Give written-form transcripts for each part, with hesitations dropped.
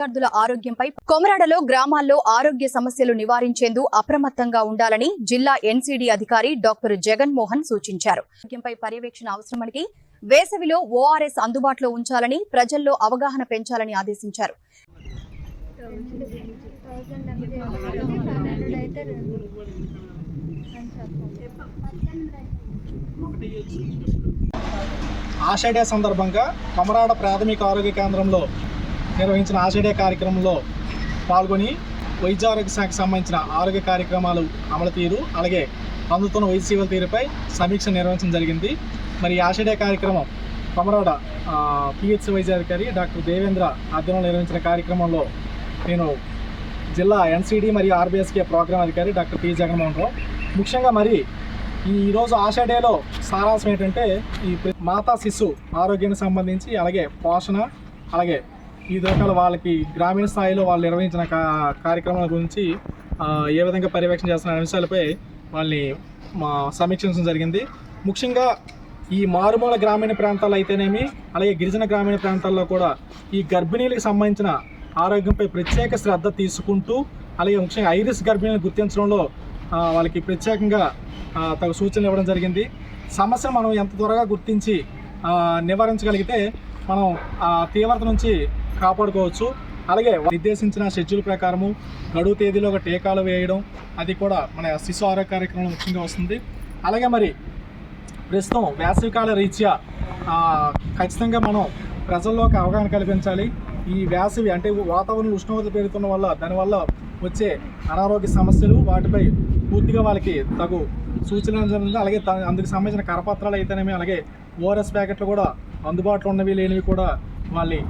విద్యార్థుల ఆరోగ్యంపై కొమరాడలో గ్రామాల్లో ఆరోగ్య సమస్యలు నివారించేందుకు అప్రమత్తంగా ఉండాలని జిల్లా ఎన్సీడీ అధికారి డాక్టర్ జగన్మోహన్ సూచించారు. ఆరోగ్యంపై పర్యవేక్షణ అవసరమని, వేసవిలో ఓఆర్ఎస్ అందుబాటులో ఉంచాలని, ప్రజల్లో అవగాహన పెంచాలని ఆదేశించారు. ఆషాఢ సందర్భంగా కొమరాడ ప్రాథమిక ఆరోగ్య కేంద్రంలో నిర్వహించిన ఆషాఢ కార్యక్రమంలో పాల్గొని వైద్య ఆరోగ్య శాఖకు సంబంధించిన ఆరోగ్య కార్యక్రమాలు అమలు తీరు, అలాగే అందుతున్న వైద్య సేవల తీరుపై సమీక్ష నిర్వహించడం జరిగింది. మరి ఆషాఢ కార్యక్రమం కొమరాడ పిహెచ్ వైద్య అధికారి డాక్టర్ దేవేంద్ర ఆధ్వర్యంలో నిర్వహించిన కార్యక్రమంలో నేను జిల్లా ఎన్సీడీ మరియు ఆర్బీఎస్కే ప్రోగ్రామ్ అధికారి డాక్టర్ పి జగన్మోహన్ రావు. ముఖ్యంగా మరి ఈరోజు ఆషాఢలో సారాంశం ఏంటంటే ఈ మాతా శిశు ఆరోగ్యానికి సంబంధించి, అలాగే పోషణ, అలాగే ఈ రకాల వాళ్ళకి గ్రామీణ స్థాయిలో వాళ్ళు నిర్వహించిన కార్యక్రమాల గురించి ఏ విధంగా పర్యవేక్షణ చేస్తున్న అంశాలపై వాళ్ళని సమీక్షించడం జరిగింది. ముఖ్యంగా ఈ మారుమూల గ్రామీణ ప్రాంతాల్లో అయితేనేమి, అలాగే గిరిజన గ్రామీణ ప్రాంతాల్లో కూడా ఈ గర్భిణీలకు సంబంధించిన ఆరోగ్యంపై ప్రత్యేక శ్రద్ధ తీసుకుంటూ, అలాగే ముఖ్యంగా ఐరిస్ గర్భిణీలను గుర్తించడంలో వాళ్ళకి ప్రత్యేకంగా తగు సూచనలు ఇవ్వడం జరిగింది. సమస్యను మనం ఎంత త్వరగా గుర్తించి నివారించగలిగితే మనం తీవ్రత నుంచి కాపాడుకోవచ్చు. అలాగే నిర్దేశించిన షెడ్యూల్ ప్రకారము గడువు తేదీలో ఒక టీకాలు వేయడం, అది కూడా మన శిశు ఆరోగ్య కార్యక్రమంలో ముఖ్యంగా వస్తుంది. అలాగే మరి ప్రస్తుతం వేసవికాల రీత్యా ఖచ్చితంగా మనం ప్రజల్లోకి అవగాహన కల్పించాలి. ఈ వేసవి అంటే వాతావరణంలో ఉష్ణోగ్రత పెరుగుతున్న వల్ల దానివల్ల వచ్చే అనారోగ్య సమస్యలు, వాటిపై పూర్తిగా వాళ్ళకి తగు సూచనలు జరుగుతుంది. అలాగే అందుకు సంబంధించిన కరపత్రాలు అయితేనేమి, అలాగే ఓఆర్ఎస్ ప్యాకెట్లు కూడా అందుబాటులో ఉన్నవి లేనివి కూడా వాళ్ళని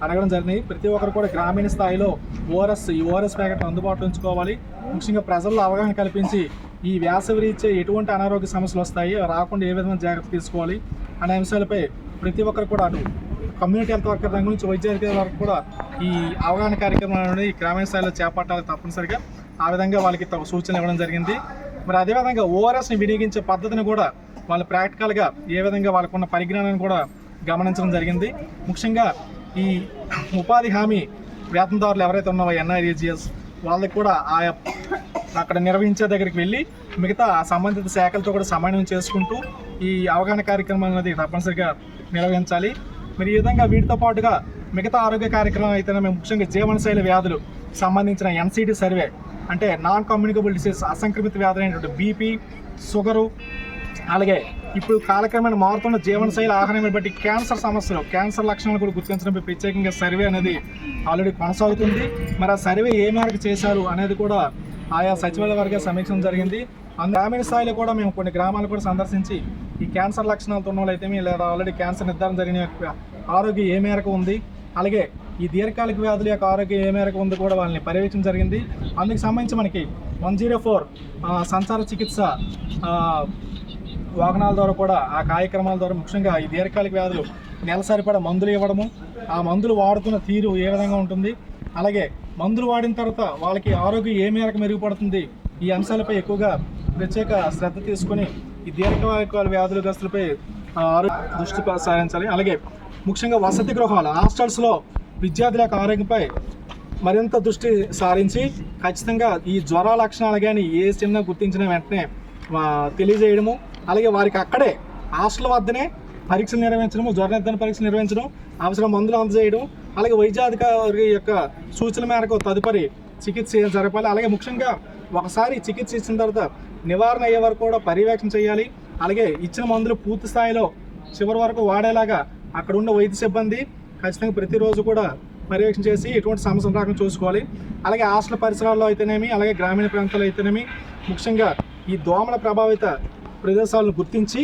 అడగడం జరిగింది. ప్రతి ఒక్కరు కూడా గ్రామీణ స్థాయిలో ఈ ఓఆర్ఎస్ ప్యాకెట్లు అందుబాటులో ఉంచుకోవాలి. ముఖ్యంగా ప్రజల్లో అవగాహన కల్పించి ఈ వేసవి రీత్యా ఎటువంటి అనారోగ్య సమస్యలు వస్తాయి, రాకుండా ఏ విధమైన జాగ్రత్త తీసుకోవాలి అనే అంశాలపై ప్రతి ఒక్కరు కూడా అటు కమ్యూనిటీ హెల్త్ వర్కర్ రంగం నుంచి వైద్య అధికారుల వరకు కూడా ఈ అవగాహన కార్యక్రమాలు అనేది గ్రామీణ స్థాయిలో చేపట్టాలి తప్పనిసరిగా. ఆ విధంగా వాళ్ళకి సూచనలు ఇవ్వడం జరిగింది. మరి అదేవిధంగా ఓఆర్ఎస్ని వినియోగించే పద్ధతిని కూడా వాళ్ళు ప్రాక్టికల్గా ఏ విధంగా వాళ్ళకున్న పరిజ్ఞానాన్ని కూడా గమనించడం జరిగింది. ముఖ్యంగా ఈ ఉపాధి హామీ వేతనదారులు ఎవరైతే ఉన్నారో ఎన్ఐడిజిఎస్ వాళ్ళకి కూడా అక్కడ నిర్వహించే దగ్గరికి వెళ్ళి మిగతా సంబంధిత శాఖలతో కూడా సమన్వయం చేసుకుంటూ ఈ అవగాహన కార్యక్రమాలు అనేది తప్పనిసరిగా నిర్వహించాలి. మరి ఈ విధంగా వీటితో పాటుగా మిగతా ఆరోగ్య కార్యక్రమం అయితేనే మేము ముఖ్యంగా జీవనశైలి వ్యాధులు సంబంధించిన ఎన్సీడీ సర్వే, అంటే నాన్ కమ్యూనికబుల్ డిసీజ్ అసంక్రమిత వ్యాధులు అయినటువంటి బీపీ, షుగరు, అలాగే ఇప్పుడు కాలక్రమేణా మారుతున్న జీవనశైలి ఆహారాన్ని బట్టి క్యాన్సర్ లక్షణాలు కూడా గుర్తించడంపై ప్రత్యేకంగా సర్వే అనేది ఆల్రెడీ కొనసాగుతుంది. మరి ఆ సర్వే ఏ మేరకు చేశారు అనేది కూడా ఆయా సచివాలయ వర్గ సమీక్షించడం జరిగింది. గ్రామీణ స్థాయిలో కూడా మేము కొన్ని గ్రామాలు కూడా సందర్శించి ఈ క్యాన్సర్ లక్షణాలతో ఉన్న వాళ్ళు అయితేమి, లేదా ఆల్రెడీ క్యాన్సర్ నిర్ధారణ జరిగిన ఆరోగ్యం ఏ మేరకు ఉంది, అలాగే ఈ దీర్ఘకాలిక వ్యాధుల యొక్క ఆరోగ్యం ఏ మేరకు ఉంది కూడా వాళ్ళని పర్యవేక్షణ జరిగింది. అందుకు సంబంధించి మనకి 104 సంచార చికిత్స వాహనాల ద్వారా కూడా ఆ కార్యక్రమాల ద్వారా ముఖ్యంగా ఈ దీర్ఘకాలిక వ్యాధులు నెలసరిపడ మందులు ఇవ్వడము, ఆ మందులు వాడుతున్న తీరు ఏ విధంగా ఉంటుంది, అలాగే మందులు వాడిన తర్వాత వాళ్ళకి ఆరోగ్యం ఏ మేరకు మెరుగుపడుతుంది, ఈ అంశాలపై ఎక్కువగా ప్రత్యేక శ్రద్ధ తీసుకొని ఈ దీర్ఘకాలిక వ్యాధులపై దృష్టి సారించాలి. అలాగే ముఖ్యంగా వసతి గృహాలు, హాస్టల్స్లో విద్యార్థుల యొక్క ఆరోగ్యంపై మరింత దృష్టి సారించి ఖచ్చితంగా ఈ జ్వర లక్షణాలు కానీ ఏ చిన్న గుర్తించిన వెంటనే తెలియజేయడము, అలాగే వారికి అక్కడే హాస్టల్ వద్దనే పరీక్షలు నిర్వహించడము, జ్వర నిర్ధారణ పరీక్షలు నిర్వహించడం, అవసరం మందులు అందజేయడం, అలాగే వైద్యాధికారి యొక్క సూచన మేరకు తదుపరి చికిత్స జరపాలి. అలాగే ముఖ్యంగా ఒకసారి చికిత్స ఇచ్చిన తర్వాత నివారణ అయ్యే వరకు కూడా పర్యవేక్షణ చేయాలి. అలాగే ఇచ్చిన మందులు పూర్తి స్థాయిలో చివరి వరకు వాడేలాగా అక్కడ ఉన్న వైద్య సిబ్బంది ఖచ్చితంగా ప్రతిరోజు కూడా పర్యవేక్షణ చేసి ఎటువంటి సమస్యలు రాకుండా చూసుకోవాలి. అలాగే హాస్టల్ పరిసరాల్లో అయితేనేమి, అలాగే గ్రామీణ ప్రాంతాల్లో అయితేనేమి ముఖ్యంగా ఈ దోమల ప్రభావిత ప్రదేశాలను గుర్తించి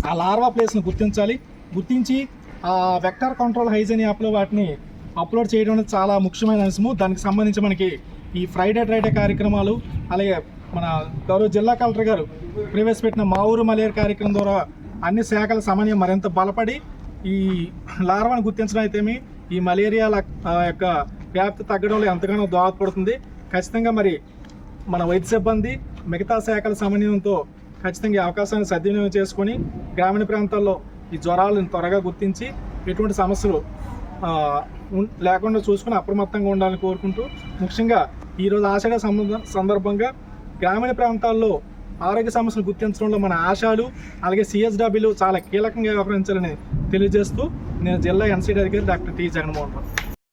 ఆ లార్వా ప్లేస్ను గుర్తించి ఆ వెక్టర్ కంట్రోల్ హైజీన్ యాప్లో వాటిని అప్లోడ్ చేయడం అనేది చాలా ముఖ్యమైన అంశము. దానికి సంబంధించి మనకి ఈ ఫ్రైడే కార్యక్రమాలు, అలాగే మన గౌరవ జిల్లా కలెక్టర్ గారు ప్రవేశపెట్టిన మా ఊరు మలేరియా కార్యక్రమం ద్వారా అన్ని శాఖల సమన్వయం మరింత బలపడి ఈ లార్వాను గుర్తించడం అయితేమి ఈ మలేరియా యొక్క వ్యాప్తి తగ్గడంలో ఎంతగానో దోహదపడుతుంది. ఖచ్చితంగా మరి మన వైద్య సిబ్బంది మిగతా శాఖల సమన్వయంతో ఖచ్చితంగా ఈ అవకాశాన్ని సద్వినియోగం చేసుకొని గ్రామీణ ప్రాంతాల్లో ఈ జ్వరాలను త్వరగా గుర్తించి ఎటువంటి సమస్యలు లేకుండా చూసుకుని అప్రమత్తంగా ఉండాలని కోరుకుంటూ, ముఖ్యంగా ఈరోజు ఆషాఢ సందర్భంగా గ్రామీణ ప్రాంతాల్లో ఆరోగ్య సమస్యలు గుర్తించడంలో మన ఆశాలు అలాగే CSWలు చాలా కీలకంగా వ్యవహరించాలని తెలియజేస్తూ నేను జిల్లా NCD అధికారి డాక్టర్ టి. జగన్మోహన్ రావు.